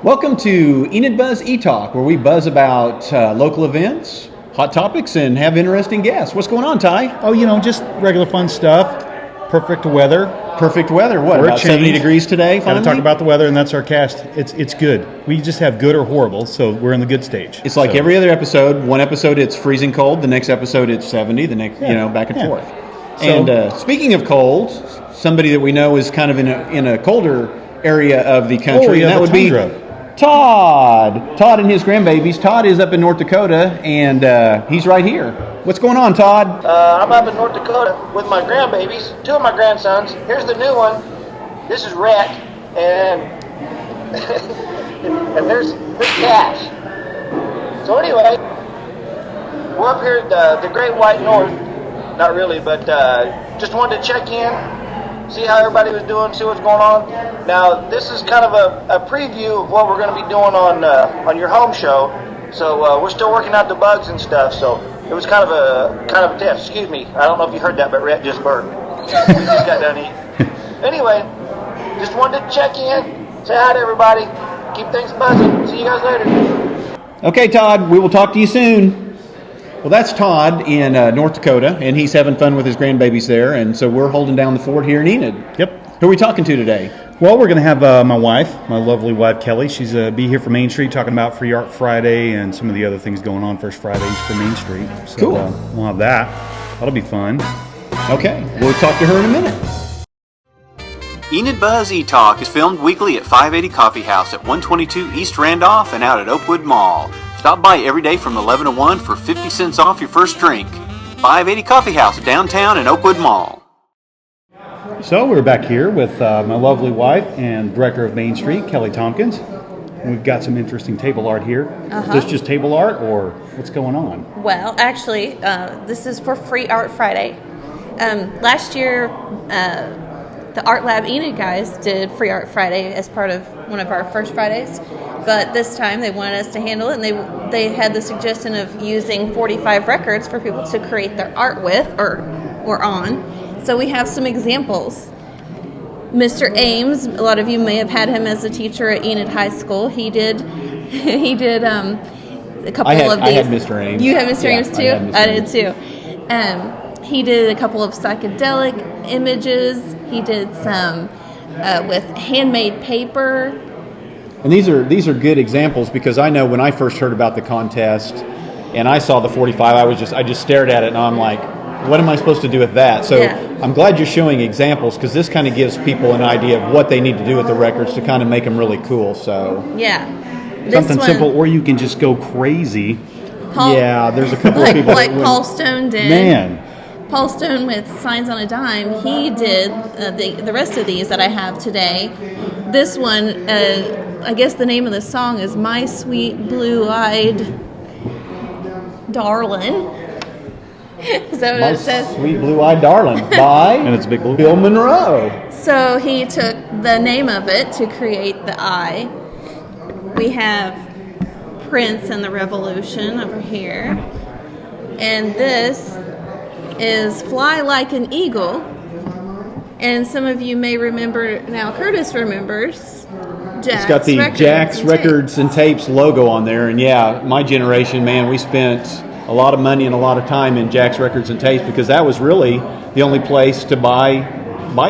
Welcome to Enid Buzz E-Talk, where we buzz about local events, hot topics, and have interesting guests. What's going on, Ty? Oh, just regular fun stuff. Perfect weather. Perfect weather. What, We're about 70 degrees today, Got finally? to talk about the weather, and that's our cast. It's good. We just have good or horrible, so we're in the good stage. It's like every other episode. One episode it's freezing cold, the next episode it's 70, the next, back and forth. And speaking of cold, somebody that we know is kind of in a colder area of the country, and that would tundra. be Todd. Todd and his grandbabies. Todd is up in North Dakota, and he's right here. What's going on, Todd? I'm up in North Dakota with my grandbabies, two of my grandsons. Here's the new one. This is Rhett, and and there's Cash. So anyway, we're up here at the Great White North. Not really, but just wanted to check in, see how everybody was doing, see what's going on. Now, this is kind of a preview of what we're going to be doing on your home show. So we're still working out the bugs and stuff. So it was kind of a test. Excuse me. I don't know if you heard that, but Rhett just burped. We just got done eating. Anyway, just wanted to check in, say hi to everybody, keep things buzzing. See you guys later. Okay, Todd, we will talk to you soon. Well, that's Todd in North Dakota, and he's having fun with his grandbabies there, and so we're holding down the fort here in Enid. Yep. Who are we talking to today? Well, we're going to have my wife, my lovely wife, Kelly. She's be here for Main Street talking about Free Art Friday and some of the other things going on First Fridays for Main Street. So, Cool. We'll have that. That'll be fun. Okay, we'll talk to her in a minute. Enid Buzz E-Talk is filmed weekly at 580 Coffee House at 122 East Randolph and out at Oakwood Mall. Stop by every day from 11 to 1 for 50 cents off your first drink. 580 Coffee House downtown in Oakwood Mall. So we're back here with my lovely wife and director of Main Street, Kelly Tompkins. We've got some interesting table art here. Is this just table art, or what's going on? Well, actually, this is for Free Art Friday. Last year, the Art Lab Enid guys did Free Art Friday as part of one of our first Fridays. But this time they wanted us to handle it, and they had the suggestion of using 45 records for people to create their art with or on. So we have some examples. Mr. Ames, a lot of you may have had him as a teacher at Enid High School. He did a couple of these. I had Mr. Ames. You had Mr. Ames too? I did too. He did a couple of psychedelic images. He did some with handmade paper. And these are good examples because I know when I first heard about the contest and I saw the 45, I just stared at it and I'm like, what am I supposed to do with that? So I'm glad you're showing examples because this kind of gives people an idea of what they need to do with the records to kind of make them really cool. So Something simple, or you can just go crazy. There's a couple of people like Paul Stone did. Man. Paul Stone with Signs on a Dime, he did the rest of these that I have today. This one, I guess the name of the song is My Sweet Blue-Eyed Darlin'. Is that what it says? Sweet Blue-Eyed Darlin' by And it's Big Blue. Bill Monroe. So he took the name of it to create the eye. We have Prince and the Revolution over here. And this is Fly Like an Eagle. And some of you may remember, now Curtis remembers, It's got the Jack's Records and Tapes logo on there. And my generation, man, we spent a lot of money and a lot of time in Jack's Records and Tapes because that was really the only place to buy.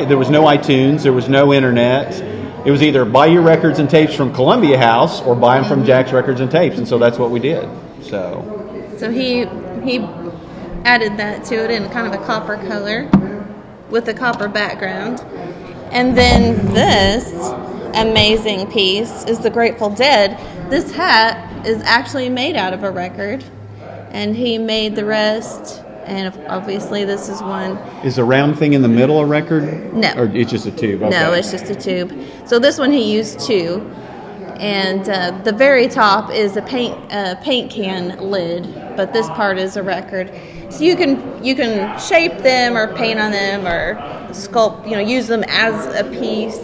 There was no iTunes, there was no internet. It was either buy your records and tapes from Columbia House or buy them from Jack's Records and Tapes, and so that's what we did. So he added that to it in kind of a copper color with a copper background. And then this amazing piece is the Grateful Dead. This hat is actually made out of a record, and he made the rest. And obviously this is one. Is the round thing in the middle a record? No. Or it's just a tube? Okay. No, it's just a tube. So this one he used two. And the very top is a paint can lid, but this part is a record. So you can shape them or paint on them or sculpt, use them as a piece.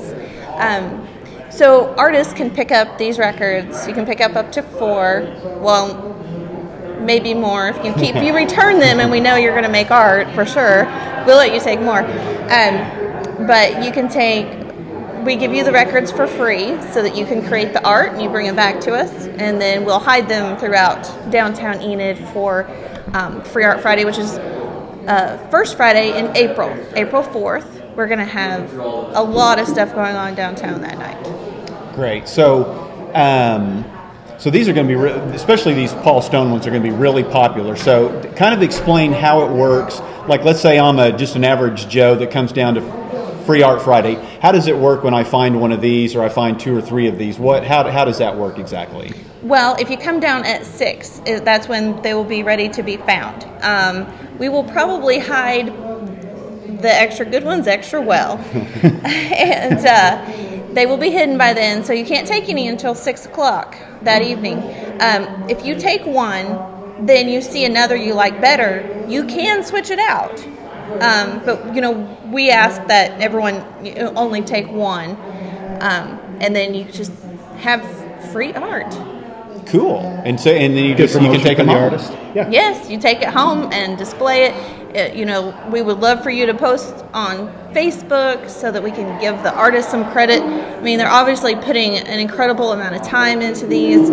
So artists can pick up these records. You can pick up to 4. Well, maybe more if you return them, and we know you're going to make art for sure. We'll let you take more. But you can take we give you the records for free so that you can create the art and you bring it back to us, and then we'll hide them throughout downtown Enid for Free Art Friday, which is first Friday in April 4th. We're going to have a lot of stuff going on downtown that night. Great. So these are going to be, especially these Paul Stone ones, are going to be really popular. So kind of explain how it works. Like, let's say I'm just an average Joe that comes down to Free Art Friday. How does it work when I find one of these, or I find 2 or 3 of these? How does that work exactly? Well, if you come down at 6, that's when they will be ready to be found. We will probably hide the extra good ones extra well. And they will be hidden by then, so you can't take any until 6 o'clock that evening. If you take one, then you see another you like better, you can switch it out. But, we ask that everyone only take one, and then you just have free art. Cool. And then you can take them home. Artist. Yeah. Yes, you take it home and display it. We would love for you to post on Facebook so that we can give the artists some credit. I mean, they're obviously putting an incredible amount of time into these.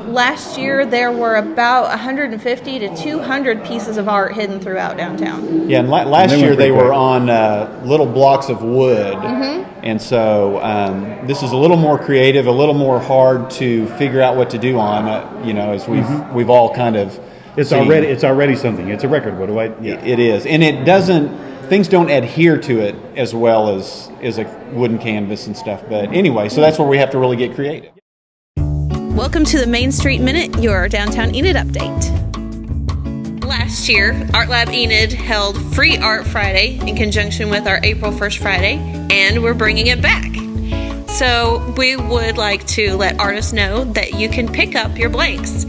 Last year, there were about 150 to 200 pieces of art hidden throughout downtown. Yeah, and last year they were on little blocks of wood. Mm-hmm. And so this is a little more creative, a little more hard to figure out what to do on, as we've all kind of It's already something. It's a record. What do I? Yeah. It is. And things don't adhere to it as well as a wooden canvas and stuff. But anyway, so that's where we have to really get creative. Welcome to the Main Street Minute, your downtown Enid update. Last year, Art Lab Enid held Free Art Friday in conjunction with our April 1st Friday, and we're bringing it back. So we would like to let artists know that you can pick up your blanks,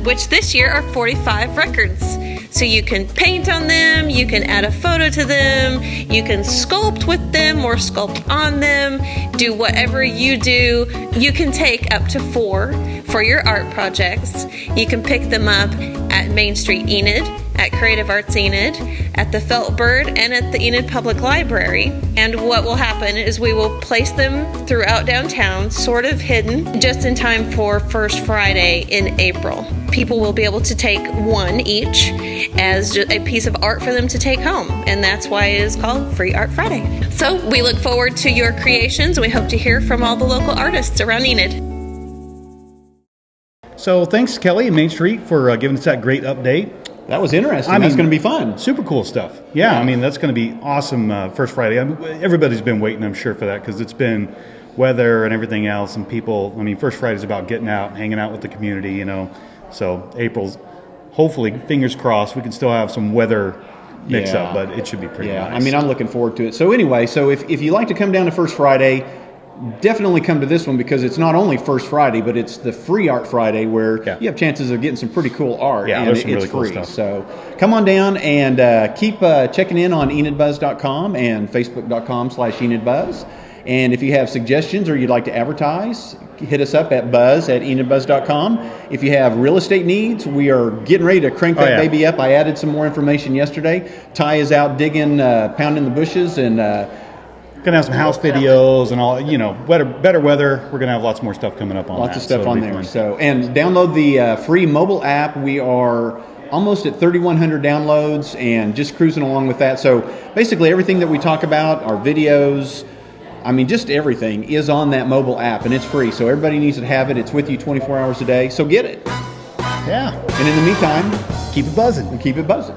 which this year are 45 records. So you can paint on them, you can add a photo to them, you can sculpt with them or sculpt on them, do whatever you do. You can take up to 4 for your art projects. You can pick them up at Main Street Enid, at Creative Arts Enid, at the Felt Bird, and at the Enid Public Library. And what will happen is we will place them throughout downtown, sort of hidden, just in time for First Friday in April. People will be able to take one each as a piece of art for them to take home, and that's why it is called Free Art Friday. So we look forward to your creations, and we hope to hear from all the local artists around Enid. So thanks, Kelly and Main Street, for giving us that great update. That was interesting. That's going to be fun. Super cool stuff. Yeah, I mean, that's going to be awesome First Friday. Everybody's been waiting, I'm sure, for that, because it's been weather and everything else, and people, First Friday's about getting out and hanging out with the community, So April's, hopefully, fingers crossed, we can still have some weather mix up, but it should be pretty nice. I'm looking forward to it. So anyway, if you like to come down to First Friday, definitely come to this one, because it's not only First Friday, but it's the Free Art Friday, where you have chances of getting some pretty cool art, and there's some it's really cool free. Stuff. So come on down and keep checking in on enidbuzz.com and facebook.com/enidbuzz. And if you have suggestions or you'd like to advertise, hit us up at buzz@enidbuzz.com. If you have real estate needs, we are getting ready to crank that baby up. I added some more information yesterday. Ty is out digging, pounding the bushes, and going to have some house videos and all, better weather. We're going to have lots more stuff coming up on Lots of stuff on there. So, and download the free mobile app. We are almost at 3,100 downloads and just cruising along with that. So basically everything that we talk about, our videos, just everything is on that mobile app, and it's free. So everybody needs to have it. It's with you 24 hours a day. So get it. Yeah. And in the meantime, keep it buzzing. Keep it buzzing.